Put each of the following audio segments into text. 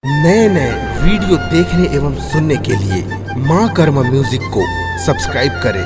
नए नए वीडियो देखने एवं सुनने के लिए माँ कर्मा म्यूजिक को सब्सक्राइब करें।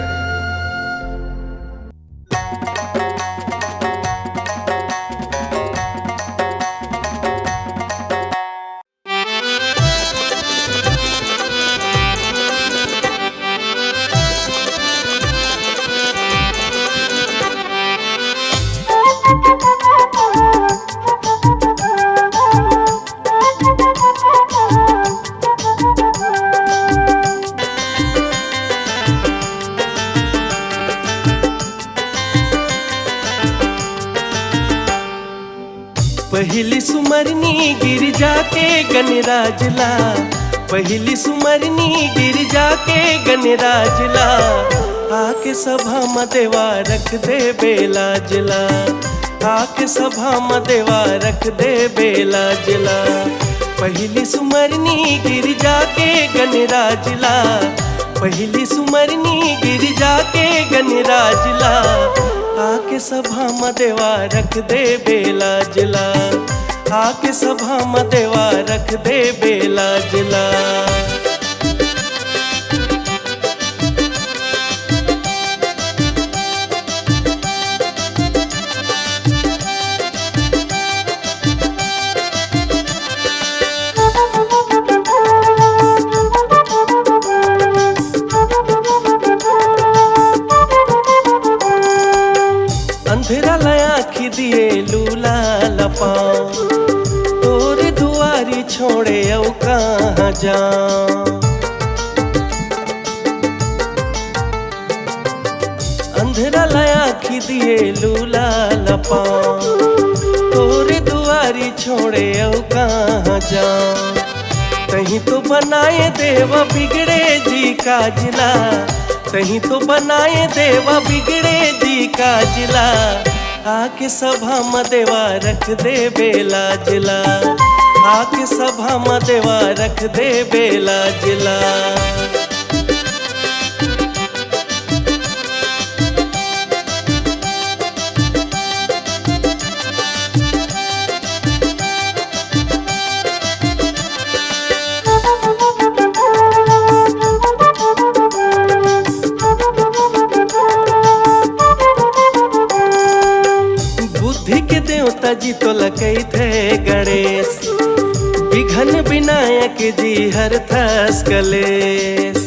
पहली सुमरनी गिरजा के गणराजला, पहली सुमरनी गिरजा के गणराजला, आके सभा में देवा रख दे बेला जिला, आके सभा में देवा रख दे बेला जिला। पहली सुमरनी गिरजा के गणराजला, पहली सुमरनी गिरजा के गणराजला, आके सभा में देवा रख दे बेला जिला, आके सभा में देवा रख दे बेला जिला। अंधेरा लया दिए लूला लपाओ, तोरे दुआरी छोड़े औ कहाँ जाऊं। अंधेरा लया दिए लूला लपाओ, तोरे दुआरी छोड़े औ कहाँ जाऊं। कहीं तो बनाए देवा बिगड़े जी का जिला, कहीं तो बनाए देवा बिगड़े जी का जिला, आके सभा में देवा रख दे बेला जिला, आके सभा में देवा रख दे बेला जिला। देवता जी तो लकई थे गणेश, विघन विनायक जी हर थस कलेश।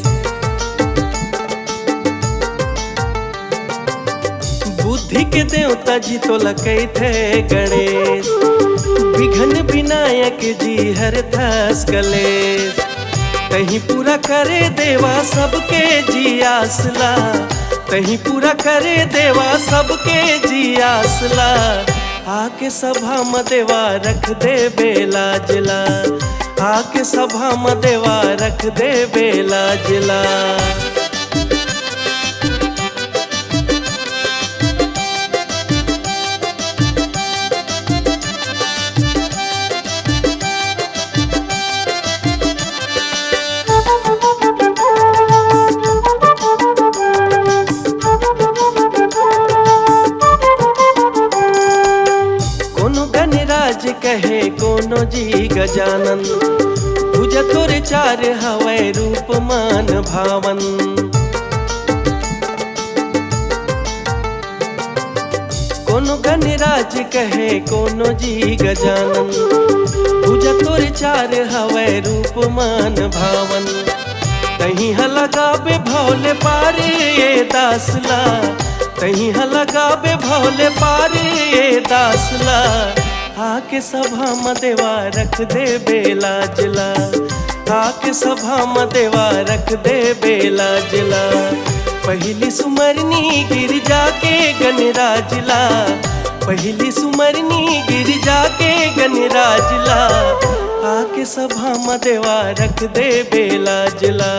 बुद्धि के देवता जी तो लकई थे गणेश, विघन विनायक जी हर थस कलेश। कहीं पूरा करे देवा सबके जी आसला, कहीं पूरा करे देवा सबके जी आसला, आके सभा में देवा रख दे बेला जिला, आके सभा में देवा रख दे बेला जिला। गणराज कहे कोनो जी गजानन, पूजा तोरे चार हवै रूप मान भावन। कोनो गणराज कहे कोनो जी गजानन, पूजा तोरे चार हवै रूप मान भावन। कहीं लगाबे भोले पारे ये दासला, कहीं लगाबे भोले पारे ये दासला, आके सभा में देवा रख दे बेला जिला, आके सभा में देवा रख दे बेला जिला। पहली सुमरनी गिरजा के गणराजला, पहली सुमरनी गिरजा के गणराजला, आके सभा में देवा रख दे बेला जिला,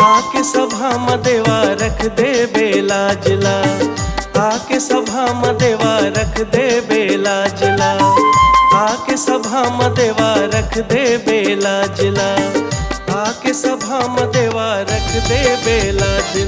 आके सभा में देवा रख दे बेला जिला, आके सभा में देवा रख दे बेला जिला, आके सभा में देवा रख दे बेला जिला, आके सभा में देवा रख दे बेला जिला।